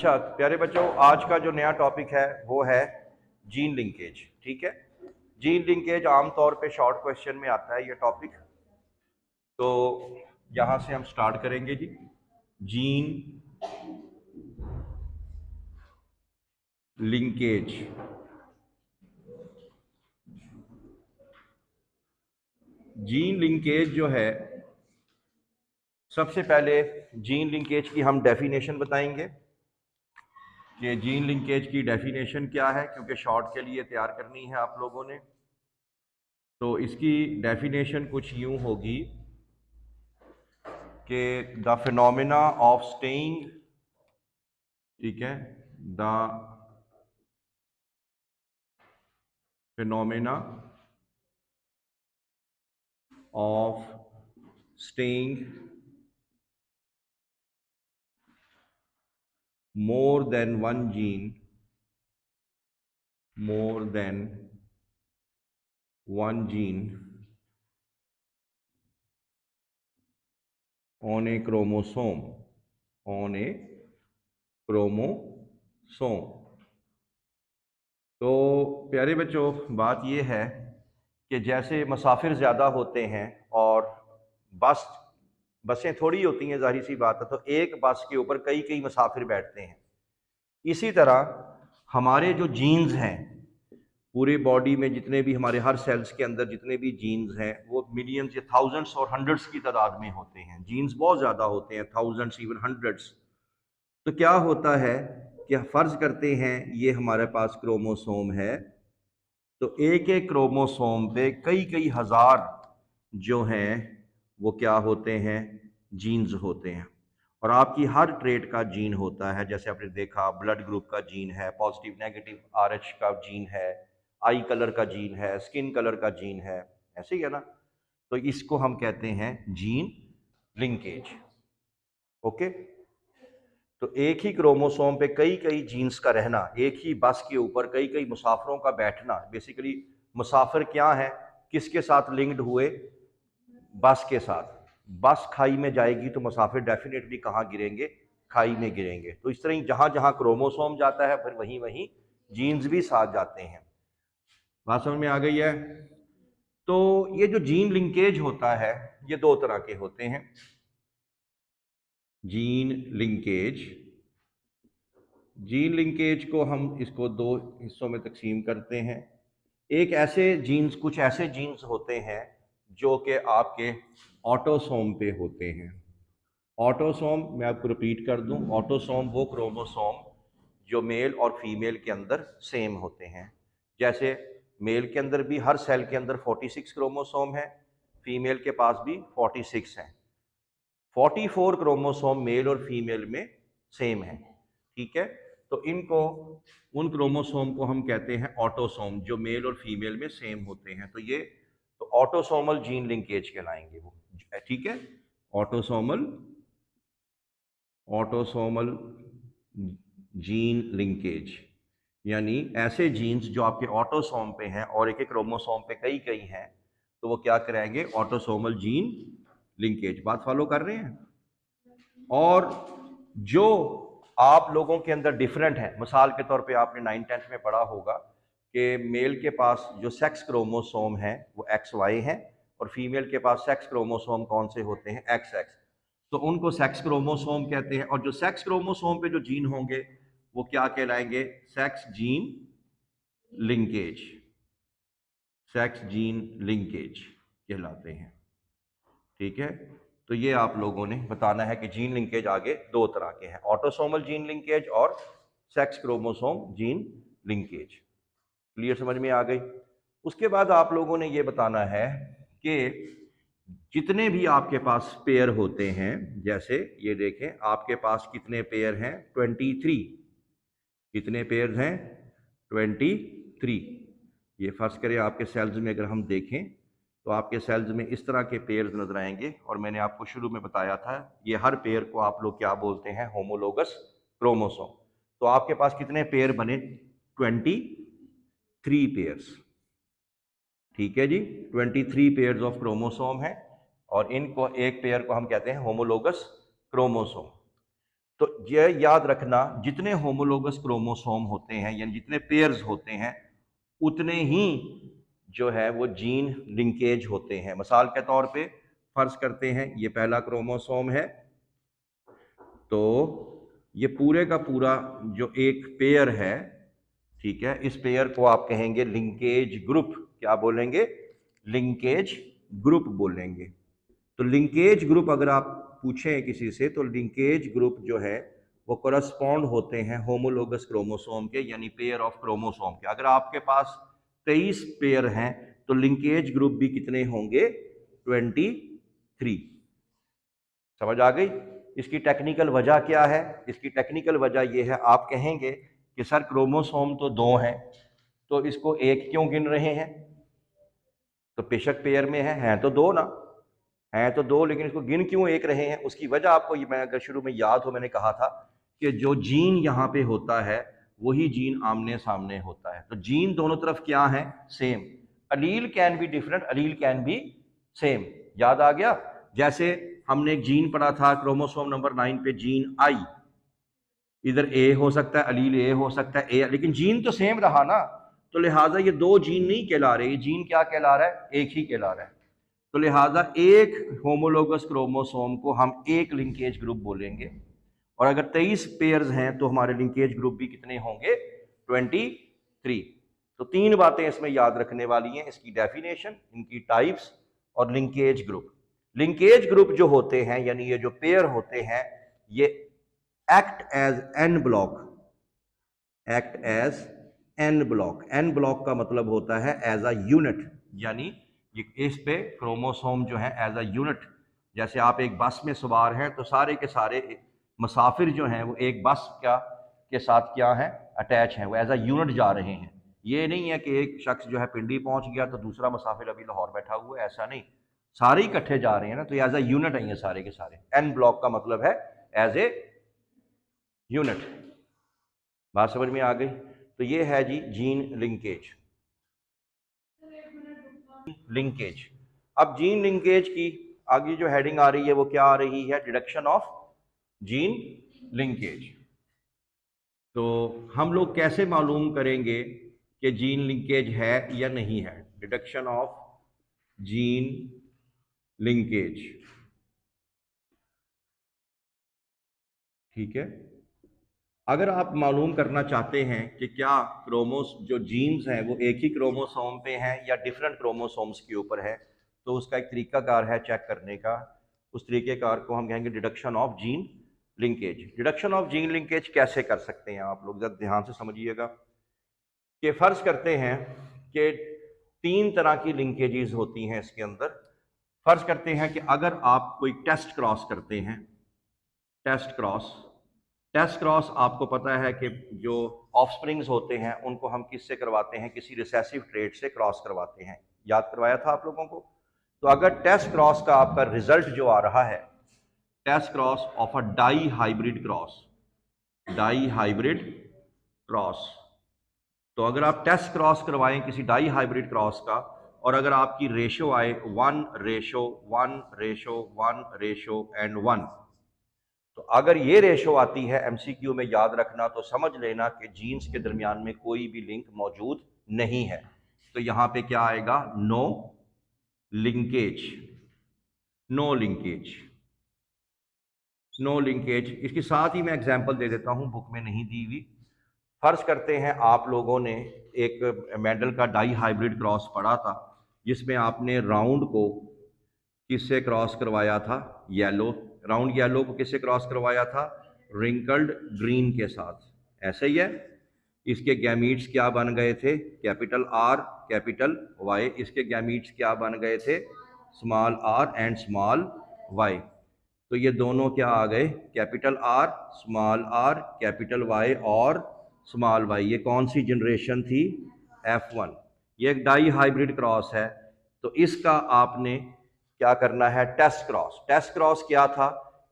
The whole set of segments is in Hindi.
अच्छा प्यारे बच्चों, आज का जो नया टॉपिक है वो है जीन लिंकेज। ठीक है, जीन लिंकेज आमतौर पे शॉर्ट क्वेश्चन में आता है ये टॉपिक। तो यहां से हम स्टार्ट करेंगे जी। Gene linkage. जीन लिंकेज जो है, सबसे पहले जीन लिंकेज की हम डेफिनेशन बताएंगे कि जीन लिंकेज की डेफिनेशन क्या है, क्योंकि शॉर्ट के लिए तैयार करनी है आप लोगों ने। तो इसकी डेफिनेशन कुछ यूं होगी कि द फिनोमिना ऑफ स्टेइंग, ठीक है, the phenomena of staying more than one gene, more than one gene on a chromosome, on a chromosome। तो प्यारे बच्चों, बात यह है कि जैसे मुसाफिर ज़्यादा होते हैं और बसें थोड़ी होती हैं, जाहिर सी बात है, तो एक बस के ऊपर कई कई मुसाफिर बैठते हैं। इसी तरह हमारे जो जीन्स हैं, पूरे बॉडी में जितने भी हमारे हर सेल्स के अंदर जितने भी जीन्स हैं, वो मिलियंस या थाउजेंड्स और हंड्रेड्स की तादाद में होते हैं। जीन्स बहुत ज़्यादा होते हैं, थाउजेंड्स इवन हंड्रेड्स। तो क्या होता है कि फ़र्ज़ करते हैं ये हमारे पास क्रोमोसोम है, तो एक एक क्रोमोसोम पे कई कई हज़ार जो हैं वो क्या होते हैं, जीन्स होते हैं। और आपकी हर ट्रेट का जीन होता है, जैसे आपने देखा ब्लड ग्रुप का जीन है, पॉजिटिव नेगेटिव RH का जीन है, आई कलर का जीन है, स्किन कलर का जीन है, ऐसे ही है ना। तो इसको हम कहते हैं जीन लिंकेज। ओके, तो एक ही क्रोमोसोम पे कई कई जीन्स का रहना, एक ही बस के ऊपर कई कई मुसाफिरों का बैठना। बेसिकली मुसाफिर क्या है, किसके साथ लिंक्ड हुए, बस के साथ। बस खाई में जाएगी तो मुसाफिर डेफिनेटली कहाँ गिरेंगे, खाई में गिरेंगे। तो इस तरह जहां जहां क्रोमोसोम जाता है, फिर वहीं वहीं जीन्स भी साथ जाते हैं। बात समझ में आ गई है। तो ये जो जीन लिंकेज होता है, ये दो तरह के होते हैं। जीन लिंकेज, जीन लिंकेज को हम इसको दो हिस्सों में तकसीम करते हैं। एक ऐसे जीन्स, कुछ ऐसे जीन्स होते हैं जो कि आपके ऑटोसोम पे होते हैं। ऑटोसोम, मैं आपको रिपीट कर दूं, ऑटोसोम वो क्रोमोसोम जो मेल और फीमेल के अंदर सेम होते हैं। जैसे मेल के अंदर भी हर सेल के अंदर 46 क्रोमोसोम है, फीमेल के पास भी 46 है। 44 क्रोमोसोम मेल और फीमेल में सेम है। ठीक है, तो इनको, उन क्रोमोसोम को हम कहते हैं ऑटोसोम, जो मेल और फीमेल में सेम होते हैं। तो ये तो ऑटोसोमल जीन लिंकेज कहलाएंगे वो। ठीक है, ऑटोसोमल, ऑटोसोमल जीन लिंकेज, यानी ऐसे जीन्स जो आपके ऑटोसोम पे हैं और एक एक क्रोमोसोम पे कई कई हैं, तो वो क्या कराएंगे, ऑटोसोमल जीन लिंकेज। बात फॉलो कर रहे हैं। और जो आप लोगों के अंदर डिफरेंट है, मिसाल के तौर पे आपने 9th-10th में पढ़ा होगा कि मेल के पास जो सेक्स क्रोमोसोम है वो XY है, और फीमेल के पास सेक्स क्रोमोसोम कौन से होते हैं, XX। तो उनको सेक्स क्रोमोसोम कहते हैं। और जो सेक्स क्रोमोसोम पे जो जीन होंगे वो क्या कहलाएंगे, sex gene linkage, sex gene linkage कहलाते हैं। ठीक है, तो ये आप लोगों ने बताना है कि जीन लिंकेज आगे दो तरह के हैं, ऑटोसोमल जीन लिंकेज और sex chromosome gene linkage. Clear, समझ में आ गई। उसके बाद आप लोगों ने ये बताना है कि जितने भी आपके पास पेयर होते हैं, जैसे ये देखें आपके पास कितने पेयर हैं, 23। कितने पेयर हैं, 23। ये फर्ज करें आपके सेल्स में अगर हम देखें तो आपके सेल्स में इस तरह के पेयर्स नजर आएंगे। और मैंने आपको शुरू में बताया था, ये हर पेयर को आप लोग क्या बोलते हैं, होमोलोगस क्रोमोसोम। तो आपके पास कितने पेयर बने, 23 पेयर्स। ठीक है जी, 23 पेयर्स ऑफ क्रोमोसोम है, और इनको एक पेयर को हम कहते हैं होमोलोगस क्रोमोसोम। तो ये याद रखना, जितने होमोलोगस क्रोमोसोम होते हैं यानी जितने पेयर्स होते हैं उतने ही जो है वो जीन लिंकेज होते हैं। मिसाल के तौर पे फर्ज करते हैं ये पहला क्रोमोसोम है, तो ये पूरे का पूरा जो एक पेयर है, ठीक है, इस पेयर को आप कहेंगे लिंकेज ग्रुप। क्या बोलेंगे? लिंकेज ग्रुप बोलेंगे। तो लिंकेज ग्रुप अगर आप पूछें किसी से तो लिंकेज ग्रुप जो है वो करस्पॉन्ड होते हैं होमोलोगस क्रोमोसोम के यानी पेयर ऑफ क्रोमोसोम के। अगर आपके पास 23 पेयर हैं तो लिंकेज ग्रुप भी कितने होंगे? 23। समझ आ गई? इसकी टेक्निकल वजह क्या है? इसकी टेक्निकल वजह यह है, आप कहेंगे कि सर क्रोमोसोम तो 2 हैं तो इसको एक क्यों गिन रहे हैं? तो बेशक पेयर में है तो 2 ना, है तो 2, लेकिन इसको गिन क्यों एक रहे हैं? उसकी वजह आपको मैं अगर शुरू में याद हो, मैंने कहा था कि जो जीन यहाँ पे होता है वही जीन आमने सामने होता है। तो जीन दोनों तरफ क्या है? Same. Allele can be different, allele can be same. याद आ गया? जैसे हमने एक जीन पढ़ा था क्रोमोसोम नंबर 9 पे, जीन आई, इधर ए हो सकता है, अलील ए हो सकता है, ए, लेकिन जीन तो सेम रहा ना, तो लिहाजा ये 2 जीन नहीं कहला रहे, ये जीन क्या कहला रहा है? एक ही कहला रहा है। तो लिहाजा एक होमोलोगस क्रोमोसोम को हम एक लिंकेज ग्रुप बोलेंगे, और अगर 23 पेयर्स हैं तो हमारे लिंकेज ग्रुप भी कितने होंगे? 23। तो 3 बातें इसमें याद रखने वाली हैं, इसकी डेफिनेशन, इनकी टाइप्स और लिंकेज ग्रुप। लिंकेज ग्रुप जो होते हैं यानी ये जो पेयर होते हैं ये act as an block, act as an block. An block का मतलब होता है एज अ यूनिट, यानी इस पे क्रोमोसोम जो है एज अ यूनिट, जैसे आप एक बस में सवार हैं तो सारे के सारे मुसाफिर जो हैं वो एक बस के साथ क्या है? अटैच हैं, वो एज अ यूनिट जा रहे हैं। ये नहीं है कि एक शख्स जो है पिंडी पहुंच गया तो दूसरा मुसाफिर अभी लाहौर बैठा हुआ है, ऐसा नहीं, सारे इकट्ठे जा रहे हैं ना, तो एज अ यूनिट है ये सारे के सारे। एन ब्लॉक का मतलब है एज ए यूनिट। बात समझ में आ गई? तो ये है जी जीन लिंकेज। लिंकेज। अब जीन लिंकेज की आगे जो हेडिंग आ रही है वो क्या आ रही है? Deduction of gene linkage. तो हम लोग कैसे मालूम करेंगे कि जीन लिंकेज है या नहीं है? डिडक्शन ऑफ जीन लिंकेज, ठीक है। अगर आप मालूम करना चाहते हैं कि क्या जो जीन्स हैं वो एक ही क्रोमोसोम पे हैं या डिफरेंट क्रोमोसोम्स के ऊपर है, तो उसका एक तरीकाकार है चेक करने का। उस तरीक़ेकार को हम कहेंगे deduction of gene linkage. Deduction of gene linkage कैसे कर सकते हैं आप लोग? जरा ध्यान से समझिएगा कि फ़र्ज़ करते हैं कि 3 तरह की लिंकेजेस होती हैं इसके अंदर। फ़र्ज़ करते हैं कि अगर आप कोई टेस्ट क्रॉस करते हैं, टेस्ट क्रॉस आपको पता है कि जो ऑफस्प्रिंग्स होते हैं उनको हम किससे करवाते हैं? किसी रिसेसिव ट्रेट से क्रॉस करवाते हैं। याद करवाया था आप लोगों को। तो अगर टेस्ट क्रॉस का आपका रिजल्ट जो आ रहा है, test cross of a dihybrid cross, dihybrid cross, तो अगर आप टेस्ट क्रॉस करवाएं किसी डाई हाइब्रिड क्रॉस का और अगर आपकी रेशो आए 1:1:1:1 तो अगर ये रेशो आती है एमसीक्यू में, याद रखना, तो समझ लेना कि जीन्स के दरमियान में कोई भी लिंक मौजूद नहीं है। तो यहां पे क्या आएगा? No linkage, no linkage, no linkage. इसके साथ ही मैं एग्जांपल दे देता हूं, बुक में नहीं दी हुई। फर्ज करते हैं आप लोगों ने एक मेंडल का डाई हाइब्रिड क्रॉस पढ़ा था जिसमें आपने राउंड को किससे क्रॉस करवाया था? येलो, राउंड येलो को किससे क्रॉस करवाया था? रिंकल्ड ग्रीन के साथ। ऐसे ही है। इसके गैमीट्स क्या बन गए थे? Capital R capital Y. इसके गैमीट्स क्या बन गए थे? Small R and small Y. तो ये दोनों क्या आ गए? Capital R, small R, capital Y और स्मॉल वाई। ये कौन सी जनरेशन थी? F1। ये एक डाई हाइब्रिड क्रॉस है। तो इसका आपने क्या करना है? Test cross. टेस्ट क्रॉस क्या था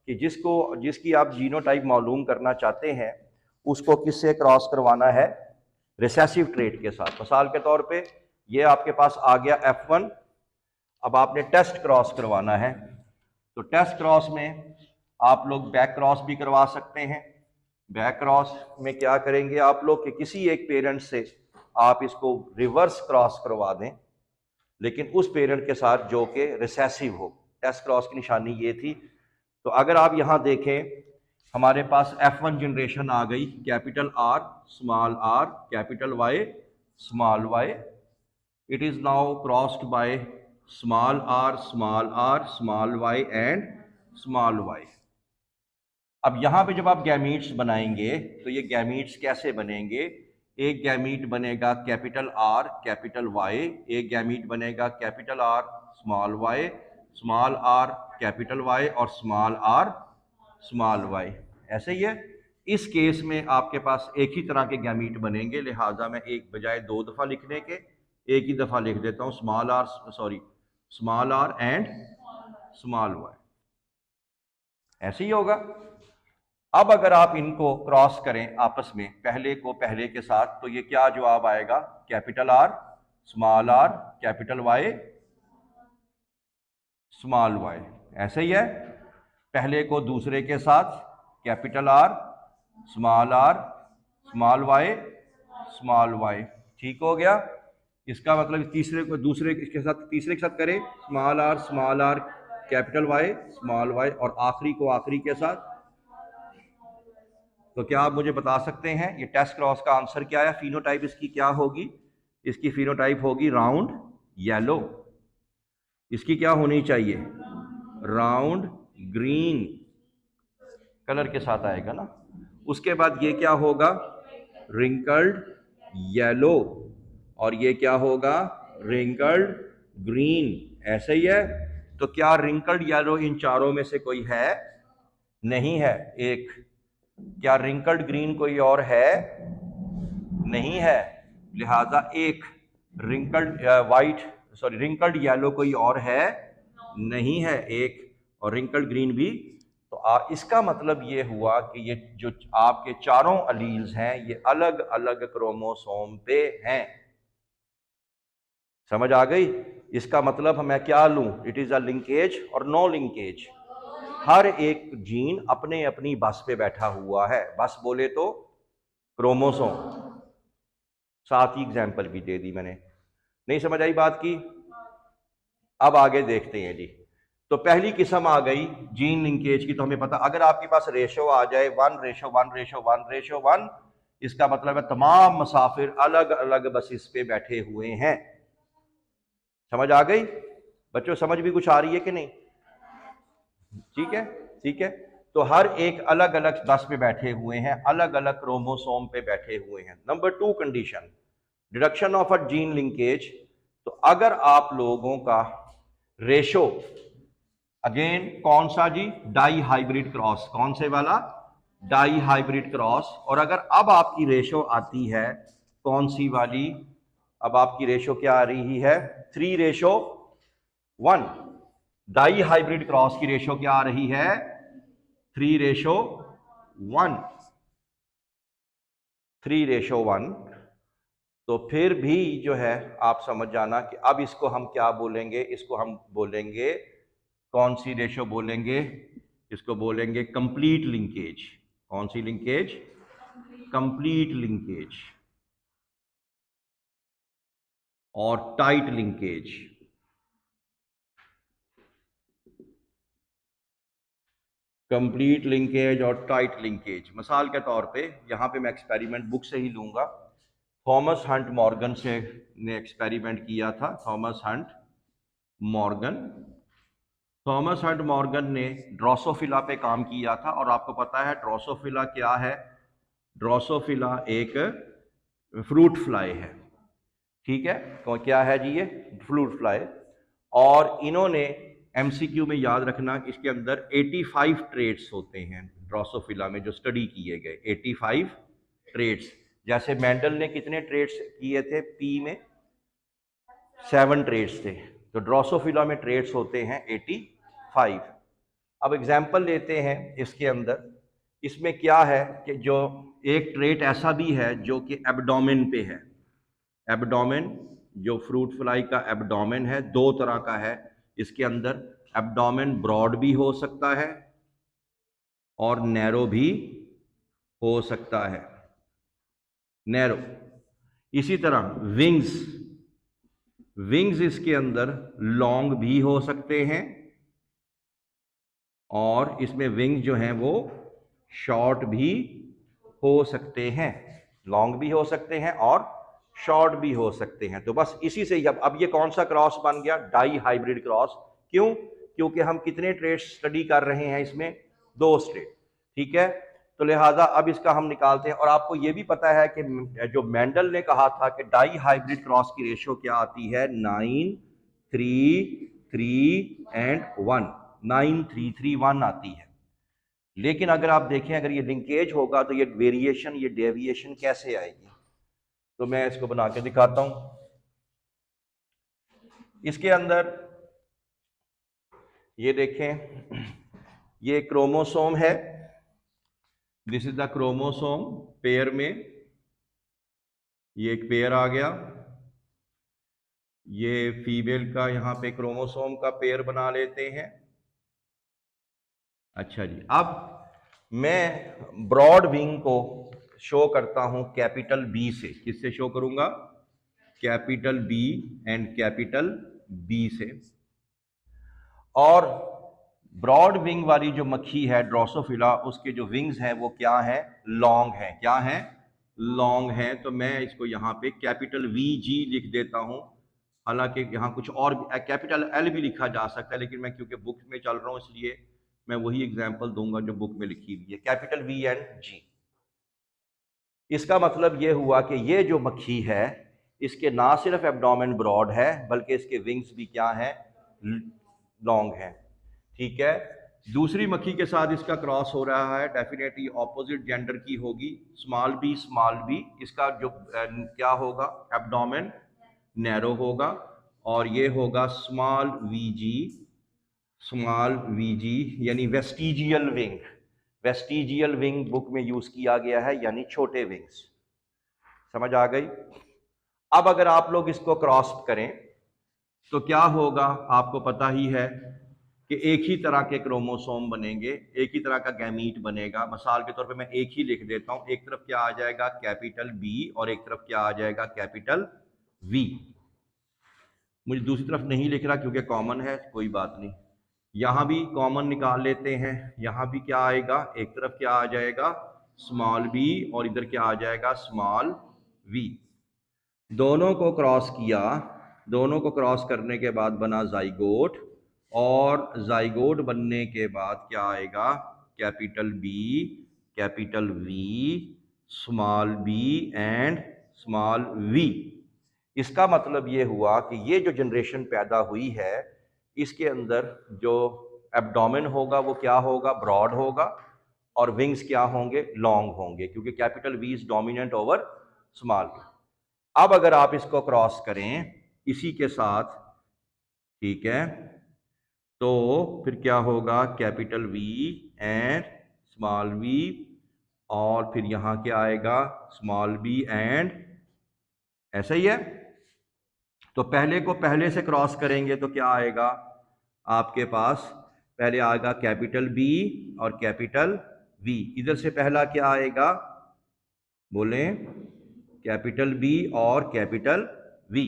कि जिसकी आप जीनोटाइप मालूम करना चाहते हैं उसको किससे क्रॉस करवाना है? रिसेसिव ट्रेट के साथ। मिसाल के तौर पे ये आपके पास आ गया F1, अब आपने टेस्ट क्रॉस करवाना है। तो टेस्ट क्रॉस में आप लोग बैक क्रॉस भी करवा सकते हैं। बैक क्रॉस में क्या करेंगे आप लोग कि किसी एक पेरेंट से आप इसको रिवर्स क्रॉस करवा दें, लेकिन उस पेरेंट के साथ जो कि रिसेसिव हो। टेस्ट क्रॉस की निशानी ये थी। तो अगर आप यहाँ देखें, हमारे पास F1 जनरेशन आ गई, capital R small r capital Y small y। It is now crossed by small r small y and small y। अब यहाँ पे जब आप गैमीट्स बनाएंगे तो ये गैमीट्स कैसे बनेंगे? एक गैमीट बनेगा कैपिटल R कैपिटल Y, एक गैमीट बनेगा capital R small r capital Y और स्मॉल r स्मॉल y। ऐसे ही है। इस केस में आपके पास एक ही तरह के गैमीट बनेंगे, लिहाजा मैं एक बजाय 2 दफ़ा लिखने के एक ही दफ़ा लिख देता हूँ, small r and small y। ऐसे ही होगा। अब अगर आप इनको क्रॉस करें आपस में, पहले को पहले के साथ, तो ये क्या जवाब आएगा? Capital R small r capital Y small y। ऐसे ही है। पहले को दूसरे के साथ, capital R small y small y। ठीक हो गया। इसका मतलब तीसरे को दूसरे के साथ, तीसरे के साथ करें small r capital Y small y, और आखिरी को आखिरी के साथ। तो क्या आप मुझे बता सकते हैं ये टेस्ट क्रॉस का आंसर क्या है? फिनोटाइप इसकी क्या होगी? इसकी फिनोटाइप होगी राउंड येलो। इसकी क्या होनी चाहिए? राउंड ग्रीन कलर के साथ आएगा ना। उसके बाद ये क्या होगा? रिंकल्ड येलो, और ये क्या होगा? Wrinkled green. ऐसे ही है। तो क्या रिंकल्ड येलो इन चारों में से कोई है? नहीं है। एक क्या रिंकल्ड ग्रीन कोई और है? नहीं है। लिहाजा एक रिंकल्ड येलो कोई और है? नहीं है एक, और रिंकल्ड ग्रीन भी। तो इसका मतलब ये हुआ कि ये जो आपके चारों अलील्स हैं ये अलग अलग क्रोमोसोम पे हैं। समझ आ गई? इसका मतलब मैं क्या लूं? इट इज अ लिंकेज और नो लिंकेज। हर एक जीन अपने अपनी बस पे बैठा हुआ है। बस बोले तो क्रोमोसोम। साथ ही एग्जाम्पल भी दे दी मैंने। नहीं समझ आई बात की? अब आगे देखते हैं जी। तो पहली किस्म आ गई जीन लिंकेज की। तो हमें पता, अगर आपके पास रेशो आ जाए 1:1:1:1, इसका मतलब है तमाम मुसाफिर अलग अलग बसेस पे बैठे हुए हैं। समझ आ गई बच्चों? समझ भी कुछ आ रही है कि नहीं? ठीक है, ठीक है। तो हर एक अलग अलग बस पे बैठे हुए हैं, अलग अलग क्रोमोसोम पे बैठे हुए हैं। Number 2 condition, deduction of a gene linkage. तो अगर आप लोगों का रेशो, अगेन कौन सा जी? Die hybrid cross. कौन से वाला? Dihybrid cross. और अगर अब आपकी रेशो आती है कौन सी वाली? अब आपकी रेशो क्या आ रही है? 3:1। डाई हाइब्रिड क्रॉस की रेशो क्या आ रही है? 3:1। 3:1। तो फिर भी जो है आप समझ जाना कि अब इसको हम क्या बोलेंगे? इसको हम बोलेंगे, कौन सी रेशो बोलेंगे? इसको बोलेंगे कंप्लीट लिंकेज। कौन सी लिंकेज? कंप्लीट लिंकेज और टाइट लिंकेज। कंप्लीट लिंकेज और टाइट लिंकेज। मिसाल के तौर पे यहाँ पे मैं एक्सपेरिमेंट बुक से ही लूँगा। थॉमस हंट मॉर्गन से ने एक्सपेरिमेंट किया था। थॉमस हंट मॉर्गन ने ड्रोसोफिला पे काम किया था। और आपको पता है ड्रोसोफिला क्या है? ड्रोसोफिला एक फ्रूट फ्लाई है। ठीक है, तो क्या है जी? ये फ्रूट फ्लाई। और इन्होंने एमसीक्यू में याद रखना, इसके अंदर 85 ट्रेड्स होते हैं ड्रोसोफिला में जो स्टडी किए गए। 85 ट्रेड्स। जैसे मेंडल ने कितने ट्रेड्स किए थे? पी में 7 ट्रेड्स थे। तो ड्रोसोफिला में ट्रेड्स होते हैं 85। अब एग्जाम्पल लेते हैं इसके अंदर। इसमें क्या है कि जो एक ट्रेट ऐसा भी है जो कि एब्डोमेन पे है। एब्डोमेन, जो फ्रूट फ्लाई का एब्डोमेन है, 2 तरह का है। इसके अंदर एब्डोमेन ब्रॉड भी हो सकता है और नैरो भी हो सकता है, नैरो। इसी तरह विंग्स, विंग्स इसके अंदर लॉन्ग भी हो सकते हैं और इसमें विंग्स जो हैं वो शॉर्ट भी हो सकते हैं, लॉन्ग भी हो सकते हैं और शॉर्ट भी हो सकते हैं। तो बस इसी से अब ये कौन सा क्रॉस बन गया? Dihybrid cross. क्यों? क्योंकि हम कितने ट्रेड्स स्टडी कर रहे हैं इसमें? 2 ट्रेड, ठीक है। तो लिहाजा अब इसका हम निकालते हैं। और आपको ये भी पता है कि जो मेंडल ने कहा था कि डाई हाइब्रिड क्रॉस की रेशियो क्या आती है? 9 3 3 एंड 1, 9 3 3 1 आती है। लेकिन अगर आप देखें, अगर ये लिंकेज होगा तो ये वेरिएशन, ये डेविएशन कैसे आएगी? तो मैं इसको बना के दिखाता हूं। इसके अंदर ये देखें, ये क्रोमोसोम है, this is the chromosome. Pair में ये एक पेयर आ गया, ये फीमेल का यहां पे क्रोमोसोम का पेयर बना लेते हैं। अच्छा जी, अब मैं ब्रॉड विंग को शो करता हूं कैपिटल बी से। किससे शो करूंगा? Capital B and capital B से। और ब्रॉड विंग वाली जो मक्खी है ड्रोसोफिला, उसके जो विंग्स हैं वो क्या है? लॉन्ग है। क्या है? लॉन्ग है। तो मैं इसको यहाँ पे कैपिटल वी जी लिख देता हूँ। हालांकि यहाँ कुछ और कैपिटल एल भी लिखा जा सकता है, लेकिन मैं क्योंकि बुक में चल रहा हूँ इसलिए मैं वही एग्जाम्पल दूंगा जो बुक में लिखी हुई है, कैपिटल वी एंड जी। इसका मतलब ये हुआ कि ये जो मक्खी है इसके ना सिर्फ एब्डोमेन ब्रॉड है बल्कि इसके विंग्स भी क्या हैं? लॉन्ग हैं, ठीक है। दूसरी मक्खी के साथ इसका क्रॉस हो रहा है, डेफिनेटली ऑपोजिट जेंडर की होगी, स्मॉल बी स्मॉल बी। इसका जो क्या होगा? एब्डोमेन नैरो होगा और ये होगा स्मॉल वीजी, स्मॉल वीजी यानी vestigial wing. Vestigial wing book में यूज किया गया है, यानी छोटे विंग्स। समझ आ गई? अब अगर आप लोग इसको क्रॉस करें तो क्या होगा? आपको पता ही है कि एक ही तरह के क्रोमोसोम बनेंगे, एक ही तरह का गैमीट बनेगा। मिसाल के तौर पे मैं एक ही लिख देता हूं, एक तरफ क्या आ जाएगा? कैपिटल बी और एक तरफ क्या आ जाएगा? Capital V. मुझे दूसरी तरफ नहीं लिख रहा क्योंकि कॉमन है, कोई बात नहीं। यहां भी कॉमन निकाल लेते हैं। यहां भी क्या आएगा? एक तरफ क्या आ जाएगा? स्मॉल बी और इधर क्या आ जाएगा? Small V. दोनों को क्रॉस किया, दोनों को क्रॉस करने के बाद बना जाइगोट, और जाइगोट बनने के बाद क्या आएगा? Capital B, capital V, small B and small V. इसका मतलब ये हुआ कि ये जो जनरेशन पैदा हुई है इसके अंदर जो एब्डोमेन होगा वो क्या होगा? ब्रॉड होगा और विंग्स क्या होंगे? लॉन्ग होंगे, क्योंकि capital V is dominant over small V. अब अगर आप इसको क्रॉस करें इसी के साथ, ठीक है, तो फिर क्या होगा? Capital V and small V, और फिर यहां क्या आएगा? स्मॉल बी एंड, ऐसा ही है। तो पहले को पहले से क्रॉस करेंगे तो क्या आएगा आपके पास? पहले आएगा कैपिटल बी और कैपिटल वी। इधर से पहला क्या आएगा? बोलें, कैपिटल बी और कैपिटल वी।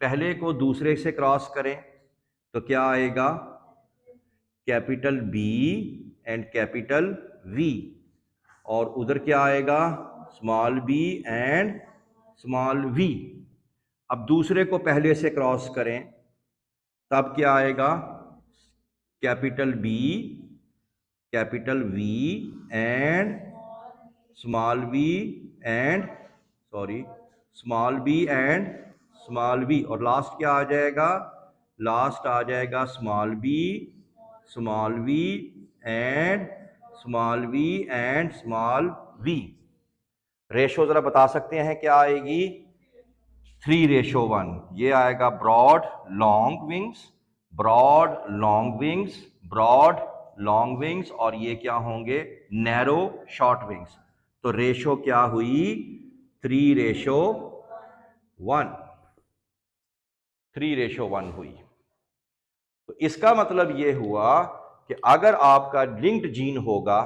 पहले को दूसरे से क्रॉस करें तो क्या आएगा? Capital B and capital V, और उधर क्या आएगा? Small B and small V. अब दूसरे को पहले से क्रॉस करें तब क्या आएगा? Capital B, capital V and small B and, sorry, small B and small B, और लास्ट क्या आ जाएगा? लास्ट आ जाएगा small B, small V and small V and small V. Ratio जरा बता सकते हैं क्या आएगी? 3:1। ये आएगा broad long wings, broad long wings, broad long wings, और ये क्या होंगे? Narrow short wings. तो रेशो क्या हुई? 3:1, 3:1 हुई। तो इसका मतलब ये हुआ कि अगर आपका लिंक्ड जीन होगा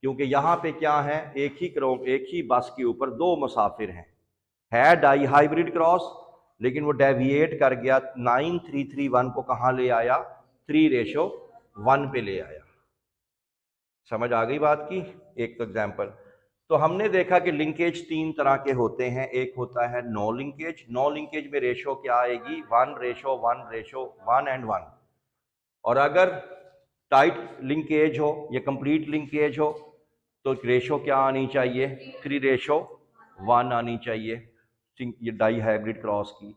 क्योंकि यहाँ पे क्या है, एक ही बस के ऊपर दो मुसाफिर हैं। है डाई हाइब्रिड क्रॉस, लेकिन वो डेविएट कर गया 9331 को कहाँ ले आया, 3:1 पे ले आया। समझ आ गई बात की। एक तो एग्जाम्पल। तो हमने देखा कि लिंकेज तीन तरह के होते हैं। एक होता है नो लिंकेज। नो लिंकेज में रेशो क्या आएगी, 1:1:1 और अगर टाइट लिंकेज हो या कंप्लीट लिंकेज हो तो रेशो क्या आनी चाहिए, 3:1 आनी चाहिए, ये डाई हाइब्रिड क्रॉस की।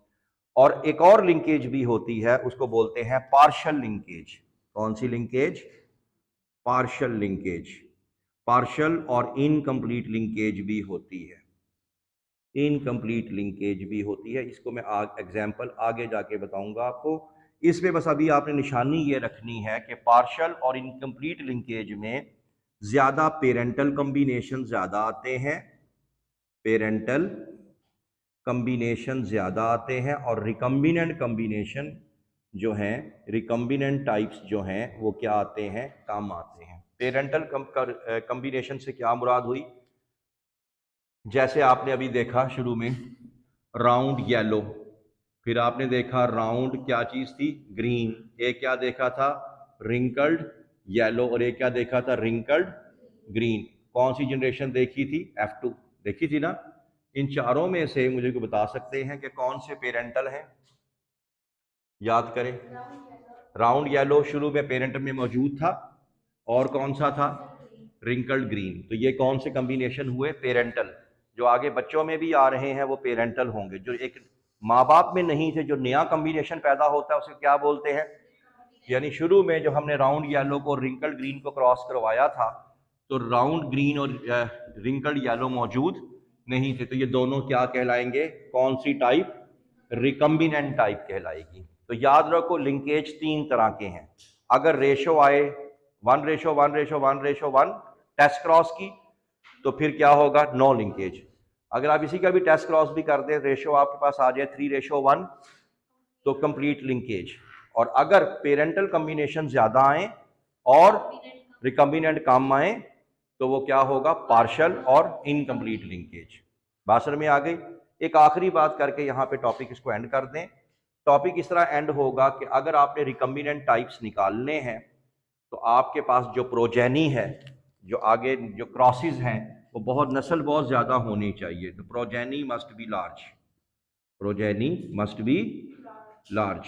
और एक और लिंकेज भी होती है, उसको बोलते हैं पार्शियल लिंकेज। कौन सी लिंकेज, पार्शियल लिंकेज। पार्शियल और इनकम्प्लीट लिंकेज भी होती है, इनकम्प्लीट लिंकेज भी होती है। इसको मैं एग्जाम्पल आगे जाके बताऊंगा आपको। इसमें बस अभी आपने निशानी ये रखनी है कि पार्शियल और इनकम्प्लीट लिंकेज में ज़्यादा पेरेंटल कम्बिनेशन ज़्यादा आते हैं, पेरेंटल कम्बिनेशन ज़्यादा आते हैं, और रिकम्बिनेंट कम्बिनेशन जो हैं, रिकम्बिनेंट टाइप्स जो हैं वो क्या आते हैं, कम आते हैं। पेरेंटल कम्बिनेशन से क्या मुराद हुई, जैसे आपने अभी देखा शुरू में राउंड येलो, फिर आपने देखा राउंड क्या चीज़ थी, ग्रीन, एक क्या देखा था रिंकल्ड येलो, और एक क्या देखा था रिंकल्ड ग्रीन। कौन सी जनरेशन देखी थी, F2 देखी थी ना। इन चारों में से मुझे को बता सकते हैं कि कौन से पेरेंटल हैं, याद करें। राउंड येलो शुरू में पेरेंटल में मौजूद था, और कौन सा था, रिंकल्ड ग्रीन। तो ये कौन से कम्बिनेशन हुए, पेरेंटल। जो आगे बच्चों में भी आ रहे हैं वो पेरेंटल होंगे। जो एक माँ बाप में नहीं थे, जो नया कम्बिनेशन पैदा होता है उसे क्या बोलते हैं, यानी शुरू में जो हमने राउंड येलो को रिंकल्ड ग्रीन को क्रॉस करवाया था तो राउंड ग्रीन और रिंकल्ड येलो मौजूद नहीं थे, तो ये दोनों क्या कहलाएंगे, कौन सी टाइप, रिकम्बिनेंट टाइप कहलाएगी। तो याद रखो लिंकेज तीन तरह के हैं। अगर रेशो आए 1:1:1 टेस्ट क्रॉस की तो फिर क्या होगा, नो लिंकेज। अगर आप इसी का भी टेस्ट क्रॉस भी कर दें, रेशो आपके पास आ जाए 3:1 तो कंप्लीट लिंकेज। और अगर पेरेंटल कम्बिनेशन ज्यादा आए और रिकम्बिनेंट कम आए तो वो क्या होगा, पार्शियल और इनकम्प्लीट लिंकेज। बात समझ में आ गई। एक आखिरी बात करके यहाँ पे टॉपिक इसको एंड कर दें। टॉपिक इस तरह एंड होगा कि अगर आपने रिकम्बिनेंट टाइप्स निकालने हैं तो आपके पास जो प्रोजेनी है, जो आगे जो क्रॉसेस हैं, वो बहुत नस्ल बहुत ज़्यादा होनी चाहिए। तो progeny must be large, progeny must be large.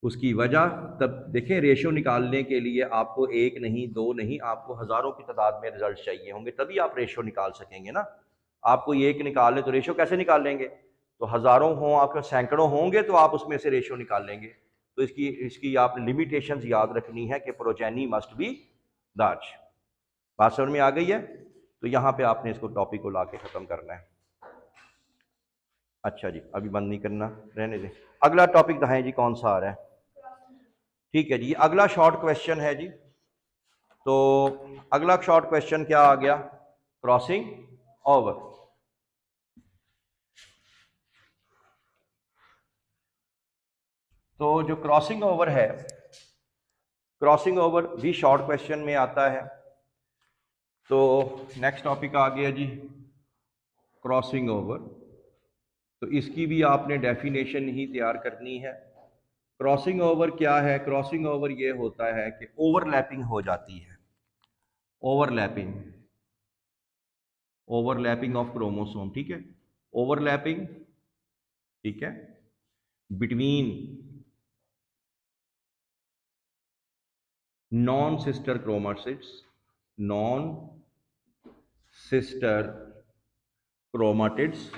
उसकी वजह, तब देखें रेशो निकालने के लिए आपको एक नहीं, दो नहीं, आपको हज़ारों की तादाद में रिजल्ट चाहिए होंगे, तभी आप रेशो निकाल सकेंगे ना। आपको एक निकाल ले तो रेशो कैसे निकाल लेंगे, तो हज़ारों हों, आपके सैकड़ों होंगे तो आप उसमें से रेशो निकाल लेंगे। तो इसकी इसकी आपने लिमिटेशंस याद रखनी है कि प्रोजेनी मस्ट बी लार्ज। बात समझ में आ गई है। तो यहाँ पे आपने इसको टॉपिक को ला के ख़त्म करना है। अच्छा जी, अभी बंद नहीं करना, रहने दें। अगला टॉपिक दिखाएं जी, कौन सा आ रहा है। ठीक है जी, अगला शॉर्ट क्वेश्चन है जी। तो अगला शॉर्ट क्वेश्चन क्या आ गया, क्रॉसिंग ओवर। तो जो क्रॉसिंग ओवर है, क्रॉसिंग ओवर भी शॉर्ट क्वेश्चन में आता है। तो नेक्स्ट टॉपिक आ गया जी, क्रॉसिंग ओवर। तो इसकी भी आपने डेफिनेशन ही तैयार करनी है। क्रॉसिंग ओवर क्या है, क्रॉसिंग ओवर ये होता है कि ओवरलैपिंग हो जाती है, ओवरलैपिंग, ओवरलैपिंग ऑफ क्रोमोसोम, ठीक है, ओवरलैपिंग, ठीक है, between non sister chromatids, non sister chromatids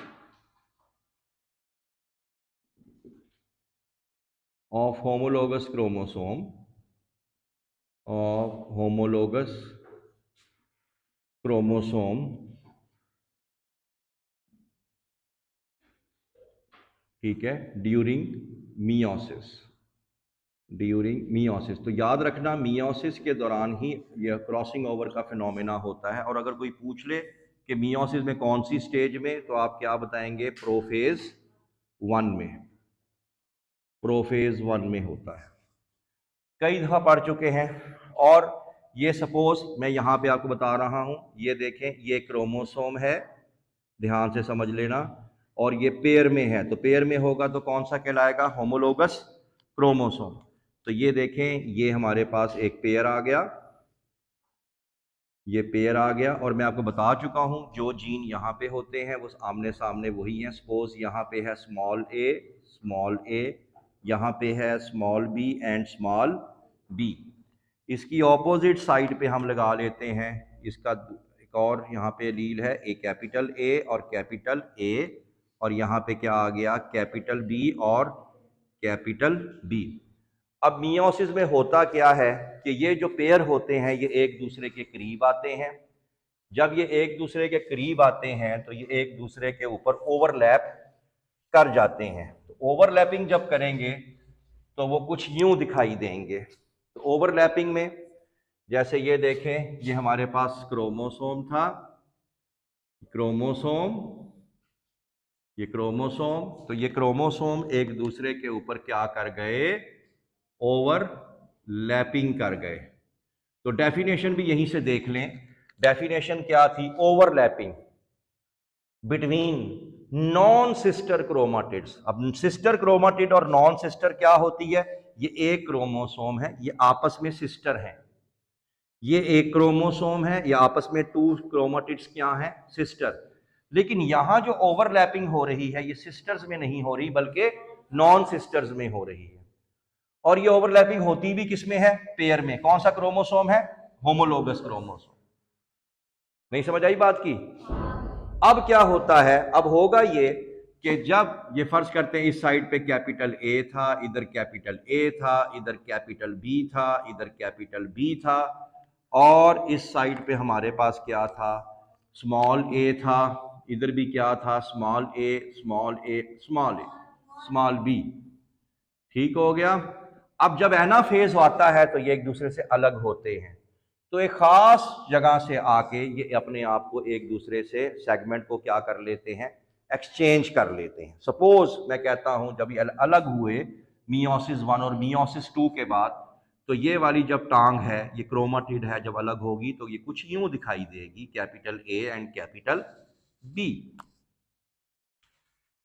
of homologous chromosome, of homologous chromosome, ठीक है, ड्यूरिंग मियोसिस, ड्यूरिंग मियोसिस। तो याद रखना मियोसिस के दौरान ही यह क्रॉसिंग ओवर का फिनोमेना होता है। और अगर कोई पूछ ले कि मियोसिस में कौन सी स्टेज में, तो आप क्या बताएंगे, प्रोफेज 1 में, प्रोफेज 1 में होता है। कई दफ़ा पढ़ चुके हैं। और ये सपोज मैं यहाँ पे आपको बता रहा हूँ, ये देखें, ये क्रोमोसोम है, ध्यान से समझ लेना, और ये पेयर में है, तो पेयर में होगा तो कौन सा कहलाएगा? Homologous chromosome. तो ये देखें, ये हमारे पास एक पेयर आ गया, ये पेयर आ गया, और मैं आपको बता चुका हूं जो जीन यहाँ पे होते हैं वो आमने सामने वही हैं। सपोज यहाँ पे है स्मॉल ए, यहाँ पे है small B and small B. इसकी ऑपोजिट साइड पे हम लगा लेते हैं इसका एक और यहाँ पे एलील है, ए कैपिटल ए और कैपिटल ए, और यहाँ पे क्या आ गया? कैपिटल बी और कैपिटल बी। अब मियोसिस में होता क्या है कि ये जो पेयर होते हैं ये एक दूसरे के करीब आते हैं। जब ये एक दूसरे के करीब आते हैं तो ये एक दूसरे के ऊपर ओवरलैप कर जाते हैं। तो ओवरलैपिंग जब करेंगे तो वो कुछ यूं दिखाई देंगे। तो ओवरलैपिंग में जैसे ये देखें, ये हमारे पास क्रोमोसोम था, ये क्रोमोसोम, तो ये क्रोमोसोम एक दूसरे के ऊपर क्या कर गए? ओवरलैपिंग कर गए। तो डेफिनेशन भी यहीं से देख लें। डेफिनेशन क्या थी? Overlapping between non sister chromatids. अब सिस्टर क्रोमाटिड और नॉन सिस्टर क्या होती है? ये एक क्रोमोसोम है, ये आपस में सिस्टर हैं। ये एक क्रोमोसोम है, ये आपस में टू क्रोमाटिड्स क्या हैं? सिस्टर। लेकिन यहां जो ओवरलैपिंग हो रही है ये सिस्टर्स में नहीं हो रही बल्कि नॉन सिस्टर्स में हो रही है। और ये ओवरलैपिंग होती भी किसमें है? पेयर में। कौन सा क्रोमोसोम है? Homologous chromosome. नहीं समझ आई बात की? अब क्या होता है? अब होगा ये कि जब ये फर्ज करते हैं इस साइड पे कैपिटल ए था, इधर कैपिटल ए था, इधर कैपिटल बी था, इधर कैपिटल बी था, और इस साइड पे हमारे पास क्या था? स्मॉल ए था, इधर भी क्या था? स्मॉल ए स्मॉल ए स्मॉल ए स्मॉल बी। ठीक हो गया। अब जब एनाफेज आता है तो ये एक दूसरे से अलग होते हैं, तो एक खास जगह से आके ये अपने आप को एक दूसरे से सेगमेंट को क्या कर लेते हैं? एक्सचेंज कर लेते हैं। सपोज मैं कहता हूं जब ये अलग हुए मियोसिस 1 और मियोसिस 2 के बाद, तो ये वाली जब टांग है, ये क्रोमाटिड है, जब अलग होगी तो ये कुछ यूं दिखाई देगी, capital A and capital B.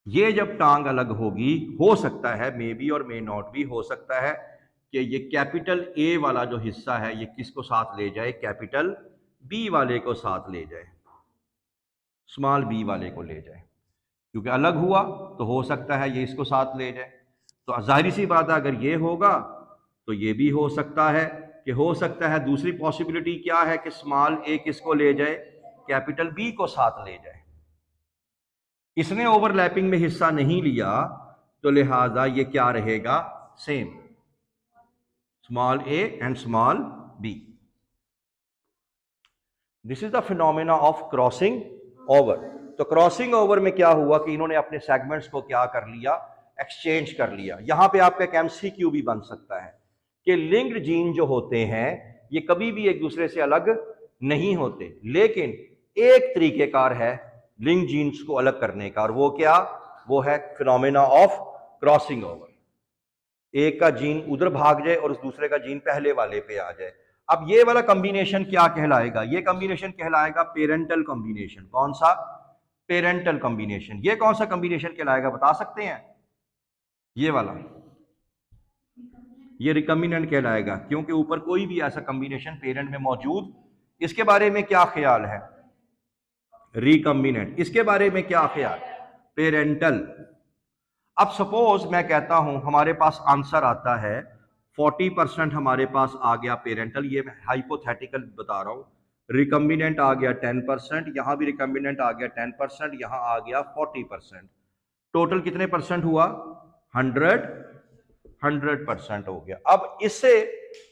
ये जब टांग अलग होगी, हो सकता है मे बी और मे नॉट भी, हो सकता है कि ये कैपिटल ए वाला जो हिस्सा है ये किसको साथ ले जाए? कैपिटल बी वाले को साथ ले जाए, स्मॉल बी वाले को ले जाए, क्योंकि अलग हुआ तो हो सकता है ये इसको साथ ले जाए। तो जाहिर सी बात है अगर ये होगा तो ये भी हो सकता है कि हो सकता है। दूसरी पॉसिबिलिटी क्या है कि स्मॉल ए किसको ले जाए? कैपिटल बी को साथ ले जाए। इसने ओवरलैपिंग में हिस्सा नहीं लिया तो लिहाजा ये क्या रहेगा? Same, small A and small B. This is the phenomena of crossing over. तो क्रॉसिंग ओवर में क्या हुआ कि इन्होंने अपने सेगमेंट्स को क्या कर लिया? एक्सचेंज कर लिया। यहां पे आपका एक एमसीक्यू भी बन सकता है कि लिंक्ड जीन जो होते हैं ये कभी भी एक दूसरे से अलग नहीं होते, लेकिन एक तरीकेकार है लिंक जीन्स को अलग करने का, और वो क्या? वो है फिनोमेना ऑफ क्रॉसिंग ओवर। एक का जीन उधर भाग जाए और उस दूसरे का जीन पहले वाले पे आ जाए। अब ये वाला कॉम्बिनेशन क्या कहलाएगा? ये कॉम्बिनेशन कहलाएगा पेरेंटल कॉम्बिनेशन। कौन सा? Parental combination. ये कौन सा कॉम्बिनेशन कहलाएगा, बता सकते हैं? ये वाला, ये रिकम्बिनेंट कहलाएगा, क्योंकि ऊपर कोई भी ऐसा कॉम्बिनेशन पेरेंट में मौजूद। इसके बारे में क्या ख्याल है? रिकम्बिनेंट। इसके बारे में क्या ख्याल? पेरेंटल। अब सपोज मैं कहता हूं हमारे पास आंसर आता है 40% हमारे पास आ गया पेरेंटल, ये मैं हाइपोथेटिकल बता रहा हूं। रिकम्बिनेंट आ गया 10%, यहां भी रिकम्बिनेंट आ गया 10%, यहां आ गया 40%। टोटल कितने परसेंट हुआ? 100% हो गया। अब इससे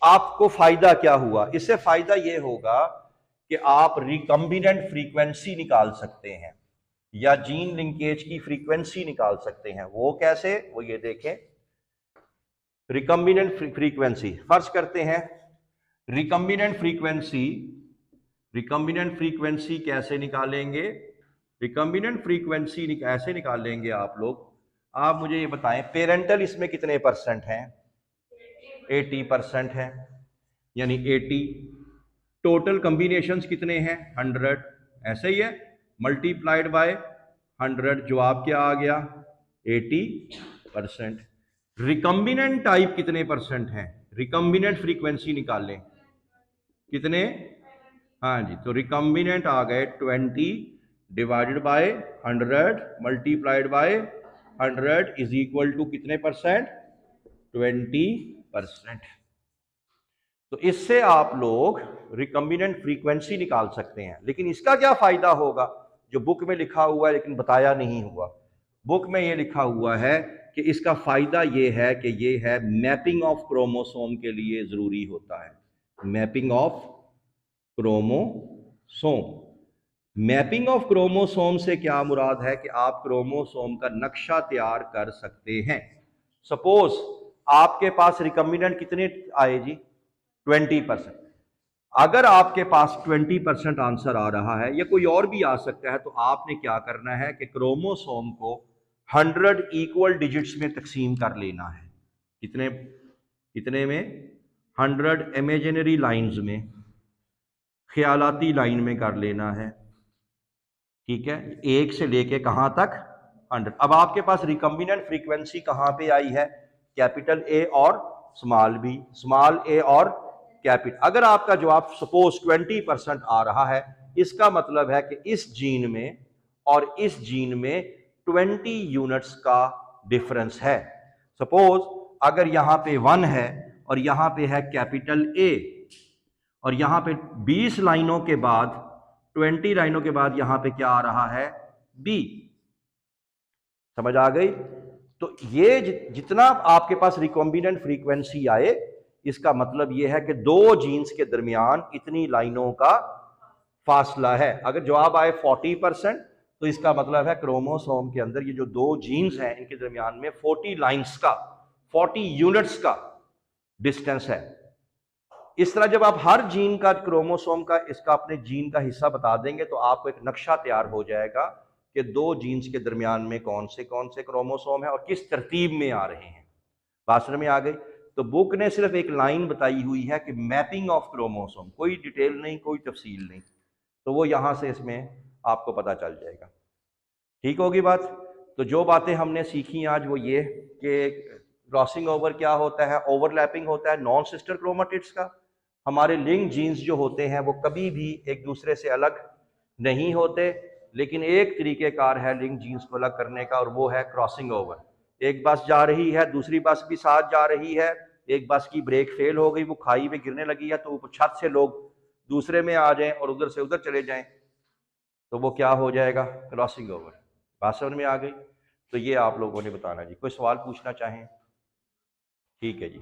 आपको फायदा क्या हुआ? इससे फायदा यह होगा कि आप रिकम्बिनेंट फ्रीक्वेंसी निकाल सकते हैं या जीन लिंकेज की फ्रीक्वेंसी निकाल सकते हैं। वो कैसे? वो ये देखें, रिकम्बिनेंट फ्रीक्वेंसी फर्ज करते हैं। रिकम्बिनेंट फ्रीक्वेंसी कैसे निकालेंगे? रिकम्बिनेंट फ्रीक्वेंसी ऐसे निकालेंगे आप लोग। आप मुझे ये बताएं पेरेंटल इसमें कितने परसेंट हैं? 80% है, यानी 80 टोटल कम्बिनेशंस कितने हैं 100, ऐसे ही है, मल्टीप्लाइड बाय 100, जवाब क्या आ गया 80%। रिकम्बिनेंट टाइप कितने परसेंट हैं, रिकम्बिनेंट फ्रीक्वेंसी निकाल लें, कितने, हाँ जी, तो रिकम्बिनेंट आ गए 20 divided by 100 multiplied by 100 is equal to कितने परसेंट, 20%। तो इससे आप लोग रिकम्बिनेंट फ्रीक्वेंसी निकाल सकते हैं। लेकिन इसका क्या फायदा होगा, जो बुक में लिखा हुआ है लेकिन बताया नहीं हुआ। बुक में ये लिखा हुआ है कि इसका फायदा ये है कि ये है मैपिंग ऑफ क्रोमोसोम के लिए जरूरी होता है, mapping of chromosome. Mapping of chromosome से क्या मुराद है कि आप क्रोमोसोम का नक्शा तैयार कर सकते हैं। सपोज आपके पास रिकम्बिनेंट कितने आए जी, 20%। अगर आपके पास 20% आंसर आ रहा है या कोई और भी आ सकता है, तो आपने क्या करना है कि क्रोमोसोम को 100 इक्वल डिजिट्स में तकसीम कर लेना है। कितने कितने में, 100 इमेजिनरी लाइंस में, ख्यालाती लाइन में कर लेना है, ठीक है, एक से लेके कहां तक 100। अब आपके पास रिकम्बिनेंट फ्रीक्वेंसी कहां पे आई है, कैपिटल ए और स्मॉल बी, स्मॉल ए और कैपिटल। अगर आपका जवाब सपोज 20% आ रहा है, इसका मतलब है कि इस जीन में और इस जीन में 20 यूनिट्स का डिफरेंस है। सपोज अगर यहां पे 1 है और यहां पे है कैपिटल ए, और यहां पे 20 लाइनों के बाद, 20 लाइनों के बाद यहां पे क्या आ रहा है, बी। समझ आ गई। तो ये जितना आपके पास रिकॉम्बिनेंट फ्रीक्वेंसी आए, इसका मतलब यह है कि दो जीन्स के दरमियान इतनी लाइनों का फासला है। अगर जवाब आए 40%, तो इसका मतलब है क्रोमोसोम के अंदर ये जो दो जीन्स हैं इनके दरमियान में 40 लाइंस का, 40 यूनिट्स का डिस्टेंस है। इस तरह जब आप हर जीन का, क्रोमोसोम का, इसका अपने जीन का हिस्सा बता देंगे, तो आपको एक नक्शा तैयार हो जाएगा कि दो जीन्स के दरमियान में कौन से क्रोमोसोम है और किस तरतीब में आ रहे हैं। बात समझ में आ गई। तो बुक ने सिर्फ एक लाइन बताई हुई है कि मैपिंग ऑफ क्रोमोसोम, कोई डिटेल नहीं, कोई तफसील नहीं, तो वो यहां से इसमें आपको पता चल जाएगा। ठीक होगी बात। तो जो बातें हमने सीखी आज वो ये कि क्रॉसिंग ओवर क्या होता है, ओवरलैपिंग होता है नॉन सिस्टर क्रोमेटिड्स का। हमारे लिंक जीन्स जो होते हैं वो कभी भी एक दूसरे से अलग नहीं होते, लेकिन एक तरीकेकार है लिंक जीन्स को अलग करने का, और वो है क्रॉसिंग ओवर। एक बस जा रही है, दूसरी बस भी साथ जा रही है, एक बस की ब्रेक फेल हो गई, वो खाई में गिरने लगी है, तो ऊपर छत से लोग दूसरे में आ जाएं और उधर से उधर चले जाएं, तो वो क्या हो जाएगा, क्रॉसिंग ओवर। बात समझ में आ गई। तो ये आप लोगों ने बताना जी। कोई सवाल पूछना चाहें, ठीक है जी।